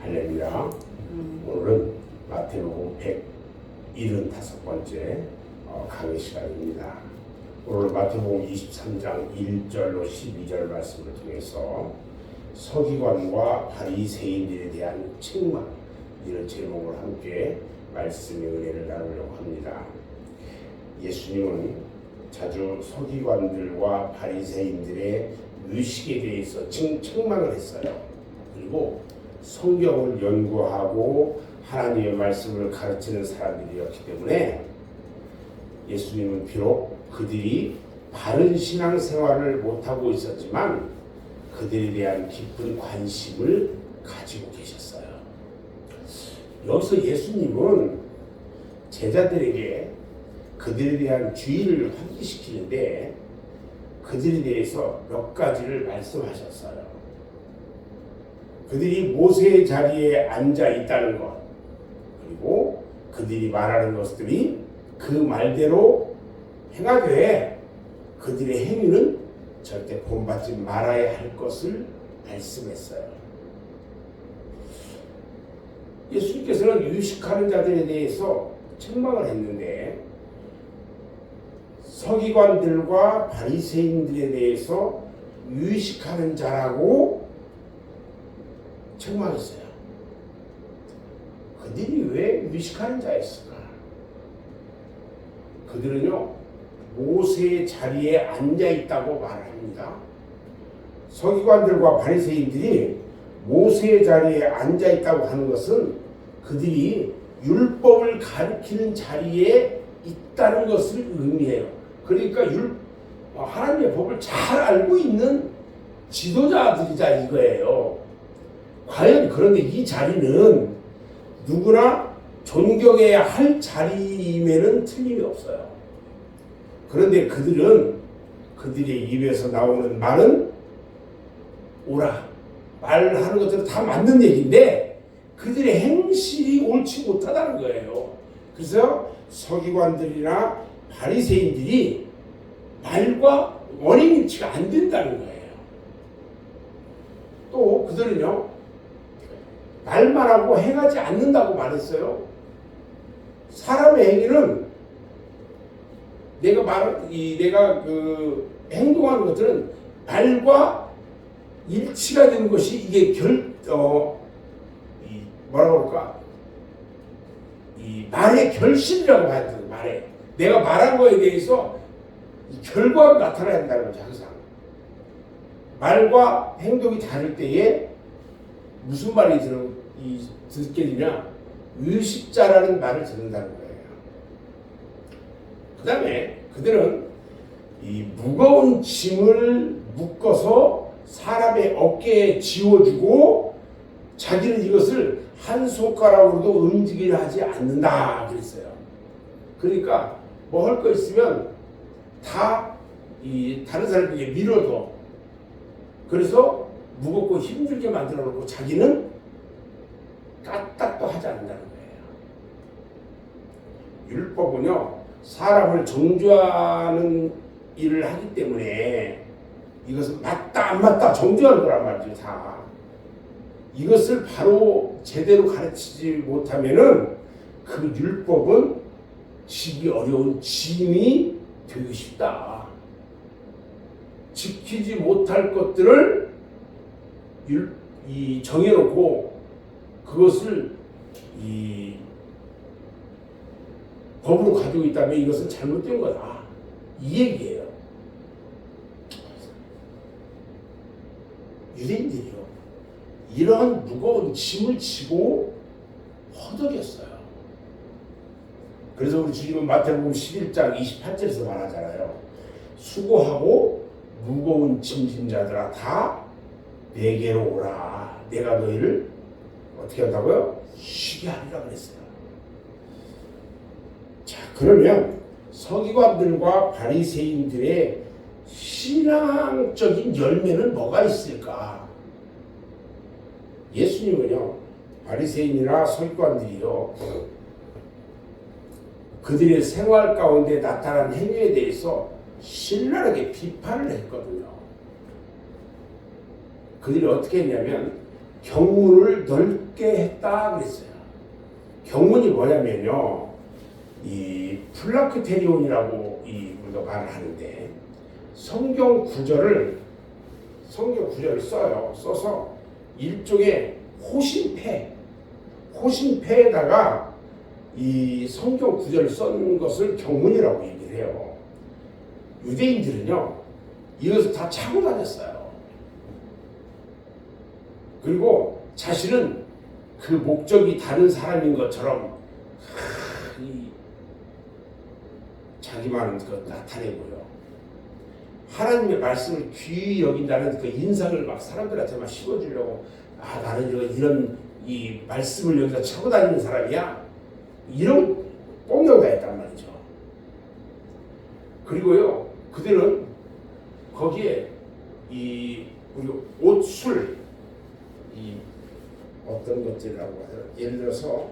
할렐루야. 오늘은 마태복음 175번째 강의 시간입니다. 오늘 마태복음 23장 1절로 12절 말씀을 통해서 서기관과 바리새인들에 대한 책망, 이런 제목을 함께 말씀의 은혜를 나누려고 합니다. 예수님은 자주 서기관들과 바리새인들의 의식에 대해서 책망을 했어요. 그리고 성경을 연구하고 하나님의 말씀을 가르치는 사람들이었기 때문에 예수님은 비록 그들이 바른 신앙생활을 못하고 있었지만 그들에 대한 깊은 관심을 가지고 계셨어요. 여기서 예수님은 제자들에게 그들에 대한 주의를 환기시키는데 그들에 대해서 몇 가지를 말씀하셨어요. 그들이 모세의 자리에 앉아 있다는 것, 그리고 그들이 말하는 것들이 그 말대로 행하되 그들의 행위는 절대 본받지 말아야 할 것을 말씀했어요. 예수님께서는 유식하는 자들에 대해서 책망을 했는데 서기관들과 바리새인들에 대해서 유식하는 자라고 책망했어요. 그들이 왜 유식하는 자였을까? 그들은요, 모세의 자리에 앉아 있다고 말합니다. 서기관들과 바리새인들이 모세의 자리에 앉아 있다고 하는 것은 그들이 율법을 가르치는 자리에 있다는 것을 의미해요. 그러니까 하나님의 법을 잘 알고 있는 지도자들이자 이거예요. 과연 그런데 이 자리는 누구나 존경해야 할 자리임에는 틀림이 없어요. 그런데 그들은 그들의 입에서 나오는 말은 오라, 말하는 것들은 다 맞는 얘기인데 그들의 행실이 옳지 못하다는 거예요. 그래서 서기관들이나 바리새인들이 말과 원인일치가 안 된다는 거예요. 또 그들은요, 말만 하고 행하지 않는다고 말했어요. 사람의 행위는 내가 행동하는 것들은 말과 일치가 되는 것이 이게 뭐라고 할까? 이 말의 결실이라고 봐야 돼요. 내가 말한 거에 대해서 결과가 나타나야 한다는 거죠. 항상 말과 행동이 다를 때에 무슨 말이 듣게 되냐? 의식자라는 말을 듣는다는 거예요. 그 다음에 그들은 이 무거운 짐을 묶어서 사람의 어깨에 지워주고 자기는 이것을 한 손가락으로도 움직이려 하지 않는다 그랬어요. 그러니까 뭐 할 거 있으면 다 다른 사람에게 밀어둬. 그래서 무겁고 힘들게 만들어 놓고 자기는 까딱도 하지 않는다는 거예요. 율법은요, 사람을 정죄하는 일을 하기 때문에 이것은 맞다 안 맞다 정죄하는 거란 말이죠. 다 이것을 바로 제대로 가르치지 못하면은 그 율법은 지기 어려운 짐이 되기 쉽다. 지키지 못할 것들을 정해놓고 그것을 법으로 가지고 있다면 이것은 잘못된 거다. 이 얘기예요. 유대인들이요, 이러한 무거운 짐을 지고 허덕였어요. 그래서 우리 주님은 마태복음 11장 28절에서 말하잖아요. 수고하고 무거운 짐진 자들아 다 내게로 오라. 내가 너희를 어떻게 한다고요? 쉬게 하리라 그랬어요. 자, 그러면 서기관들과 바리새인들의 신앙적인 열매는 뭐가 있을까? 예수님은요, 바리새인이나 서기관들이요, 그들의 생활 가운데 나타난 행위에 대해서 신랄하게 비판을 했거든요. 그들이 어떻게 했냐면 경문을 넓게 했다 그랬어요. 경문이 뭐냐면요, 이 플라크테리온이라고 우리가 말을 하는데 성경 구절을 써서 일종의 호신패에다가 이 성경 구절을 쓴 것을 경문이라고 얘기를 해요. 유대인들은요, 이것을 다 차고 다녔어요. 그리고 자신은 그 목적이 다른 사람인 것처럼 자기만은 나타내고요. 하나님의 말씀을 귀히 여긴다는 그 인상을 막 사람들한테 막 심어주려고, 나는 이런 이 말씀을 여기다 차고 다니는 사람이야, 이런 뽐내고 다녔단 말이죠. 그리고요, 그들은 거기에 우리 옷술, 어떤 것들이라고 하더라고요. 예를 들어서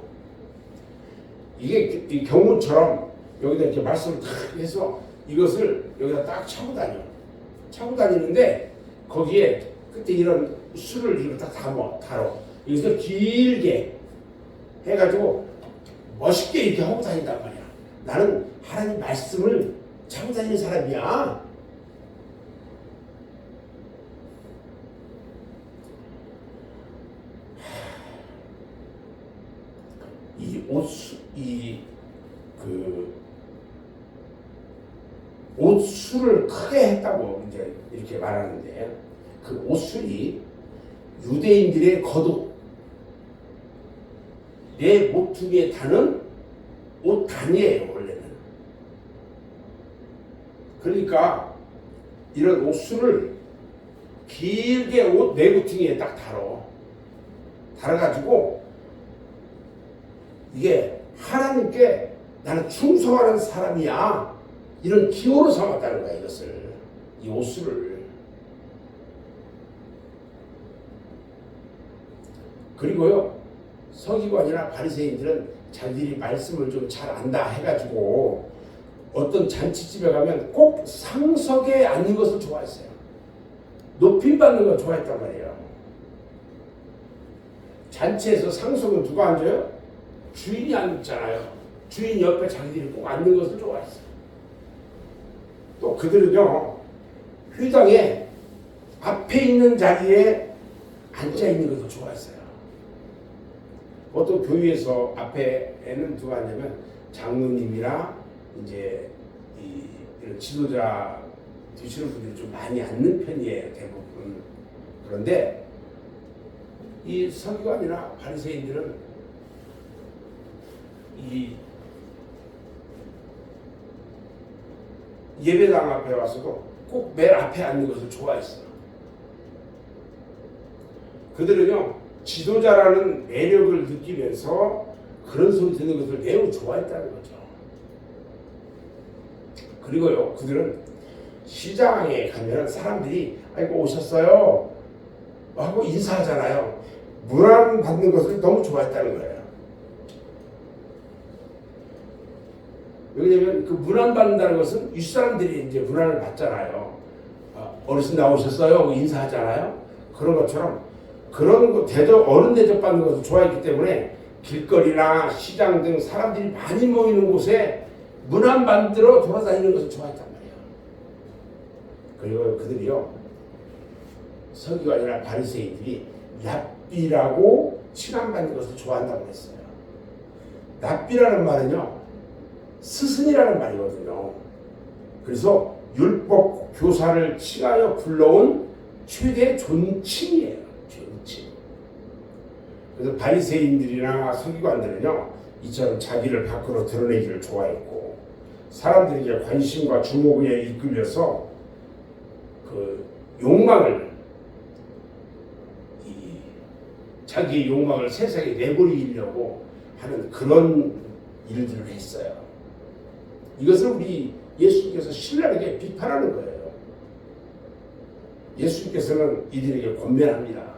이게 이 경문처럼 여기다 이렇게 말씀을 탁 해서 이것을 여기다 딱 차고 다니는데 거기에 그때 이런 술을 이렇게 딱 달어. 여기서 길게 해가지고 멋있게 이렇게 하고 다닌단 말이야. 나는 하나님 말씀을 차고 다니는 사람이야. 옷술을 크게 했다고 이제 이렇게 말하는데, 그 옷술이 유대인들의 겉옷, 내 모퉁이에 다는 옷단이에요, 원래는. 그러니까 이런 옷술을 길게 옷 내구퉁이에 딱 달아가지고 이게 하나님께 나는 충성하는 사람이야, 이런 기호로 삼았다는 거야. 이 옷술을. 그리고요, 서기관이나 바리새인들은 자기들이 말씀을 좀 잘 안다 해가지고 어떤 잔치집에 가면 꼭 상석에 앉는 것을 좋아했어요. 높임 받는 걸 좋아했단 말이에요. 잔치에서 상석은 누가 앉아요? 주인이 앉잖아요. 주인 옆에 자기들이 꼭 앉는 것을 좋아했어요. 또 그들은요, 회당에 앞에 있는 자리에 앉아 있는 것을 좋아했어요. 보통 교회에서 앞에는 누가 앉냐면 장로님이나 이제 이런 지도자 되시는 분들이 좀 많이 앉는 편이에요, 대부분. 그런데 이 서기관이나 바리새인들은 이 예배당 앞에 와서도 꼭 맨 앞에 앉는 것을 좋아했어요. 그들은요, 지도자라는 매력을 느끼면서 그런 소리 듣는 것을 매우 좋아했다는 거죠. 그리고요, 그들은 시장에 가면 사람들이 아이고 오셨어요 하고 인사하잖아요. 문안 받는 것을 너무 좋아했다는 거예요. 왜냐면 그 문안 받는다는 것은 윗사람들이 이제 문안을 받잖아요. 어르신 나오셨어요? 인사하잖아요. 그런 것처럼 그런 거 어른 대접 받는 것을 좋아했기 때문에 길거리나 시장 등 사람들이 많이 모이는 곳에 문안 만들어 돌아다니는 것을 좋아했단 말이에요. 그리고 그들이요, 서기관이나 바리새인들이 랍비라고 칭함받는 것을 좋아한다고 했어요. 랍비라는 말은요, 스승이라는 말이거든요. 그래서 율법 교사를 칭하여 불러온 최대 존칭이에요. 존칭. 그래서 바리새인들이나 서기관들은요, 이처럼 자기를 밖으로 드러내기를 좋아했고, 사람들에게 관심과 주목에 이끌려서 그 욕망을, 자기의 욕망을 세상에 내버리려고 하는 그런 일들을 했어요. 이것을 우리 예수님께서 신랄하게 비판하는 거예요. 예수님께서는 이들에게 권면합니다.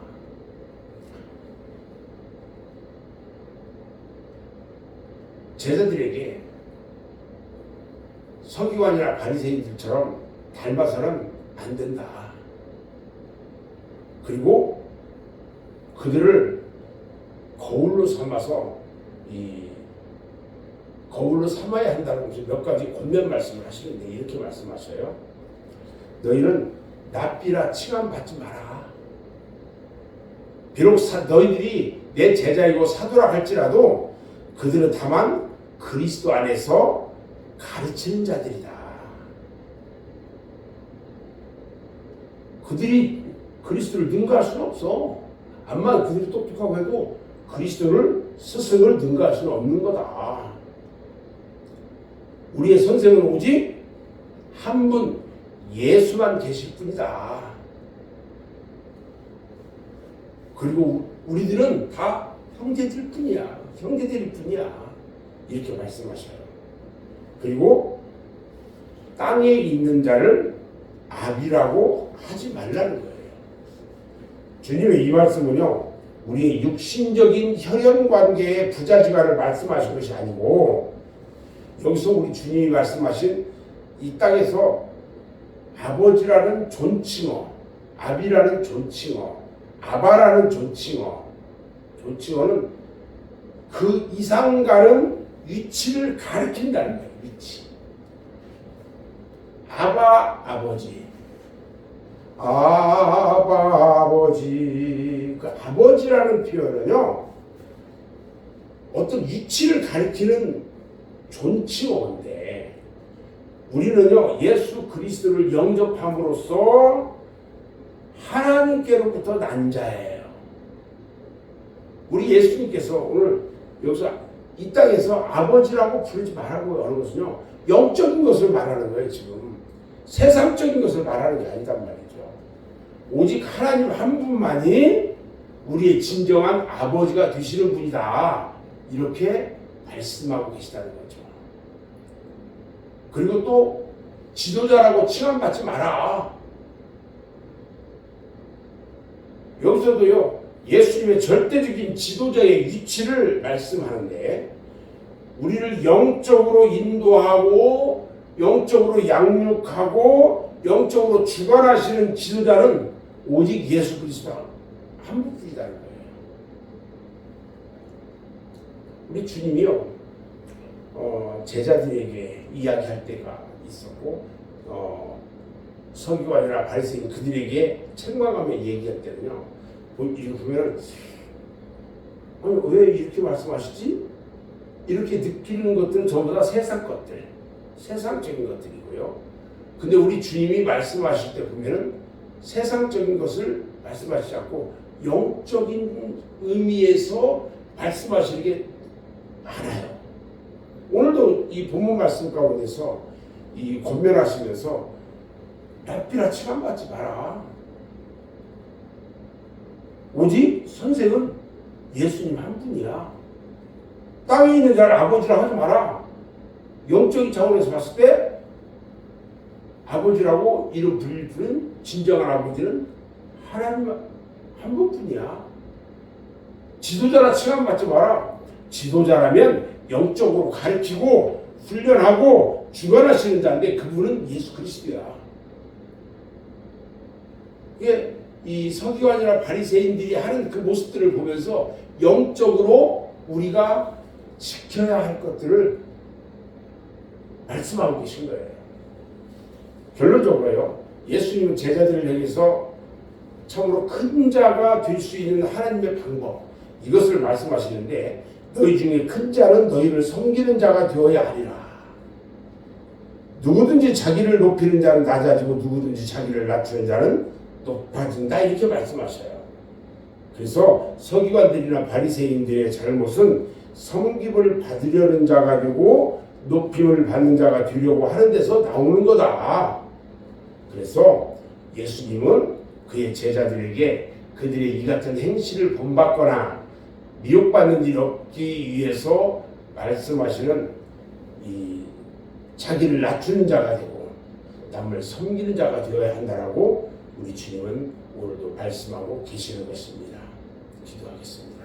제자들에게 서기관이나 바리새인들처럼 닮아서는 안 된다. 그리고 그들을 거울로 삼아서 거울로 삼아야 한다는 몇 가지 권면 말씀을 하시는데 이렇게 말씀하셔요. 너희는 납비라 칭함받지 마라. 비록 너희들이 내 제자이고 사도라 할지라도 그들은 다만 그리스도 안에서 가르치는 자들이다. 그들이 그리스도를 능가할 수는 없어. 암만 그들이 똑똑하고 해도 그리스도를 스승을 능가할 수는 없는 거다. 우리의 선생은 오직 한 분 예수만 계실 뿐이다. 그리고 우리들은 다 형제들 뿐이야. 형제들일 뿐이야. 이렇게 말씀하셔요. 그리고 땅에 있는 자를 아비라고 하지 말라는 거예요. 주님의 이 말씀은요, 우리의 육신적인 혈연 관계의 부자지간을 말씀하신 것이 아니고, 여기서 우리 주님이 말씀하신 이 땅에서 아버지라는 존칭어, 아비라는 존칭어, 아바라는 존칭어는 그 이상 가는 위치를 가리킨다는 거예요. 위치. 아바 아버지, 아바 아버지. 그 아버지라는 표현은요, 어떤 위치를 가리키는 존칭어인데, 우리는요 예수 그리스도를 영접함으로써 하나님께로부터 난 자예요. 우리 예수님께서 오늘 여기서 이 땅에서 아버지라고 부르지 말라고 하는 것은요, 영적인 것을 말하는 거예요. 지금 세상적인 것을 말하는 게 아니단 말이죠. 오직 하나님 한 분만이 우리의 진정한 아버지가 되시는 분이다, 이렇게 말씀하고 계시다는 거죠. 그리고 또 지도자라고 칭함받지 마라. 여기서도요 예수님의 절대적인 지도자의 위치를 말씀하는데, 우리를 영적으로 인도하고 영적으로 양육하고 영적으로 주관하시는 지도자는 오직 예수 그리스도 한 분뿐이라는 거예요. 우리 주님이요 제자들에게 이야기할 때가 있었고, 서기관이나 바리새인 그들에게 책망하며 얘기할 때는요, 이거 보면 아니 왜 이렇게 말씀하시지? 이렇게 느끼는 것들은 전부 다 세상 것들, 세상적인 것들이고요. 근데 우리 주님이 말씀하실 때 보면은 세상적인 것을 말씀하시지 않고 영적인 의미에서 말씀하시는 게 많아요. 오늘도 이 본문 말씀 가운데서 이 권면하시면서 납비라 칭함받지 마라. 오직 선생은 예수님 한 분이야. 땅에 있는 자를 아버지라 하지 마라. 영적인 차원에서 봤을 때 아버지라고 이름 불릴 분은, 진정한 아버지는 하나님 한 분뿐이야. 지도자라 칭함받지 마라. 지도자라면 영적으로 가르치고 훈련하고 주관하시는 자인데 그분은 예수 그리스도야. 이게 이 서기관이나 바리새인들이 하는 그 모습들을 보면서 영적으로 우리가 지켜야 할 것들을 말씀하고 계신 거예요. 결론적으로요, 예수님은 제자들을 향해서 참으로 큰 자가 될 수 있는 하나님의 방법, 이것을 말씀하시는데, 너희 중에 큰 자는 너희를 섬기는 자가 되어야 하리라. 누구든지 자기를 높이는 자는 낮아지고 누구든지 자기를 낮추는 자는 높아진다, 이렇게 말씀하셔요. 그래서 서기관들이나 바리새인들의 잘못은 섬김을 받으려는 자가 되고 높임을 받는 자가 되려고 하는 데서 나오는 거다. 그래서 예수님은 그의 제자들에게 그들의 이 같은 행실을 본받거나 미혹받는 일 없기 위해서 말씀하시는 이 자기를 낮추는 자가 되고 남을 섬기는 자가 되어야 한다라고 우리 주님은 오늘도 말씀하고 계시는 것입니다. 기도하겠습니다.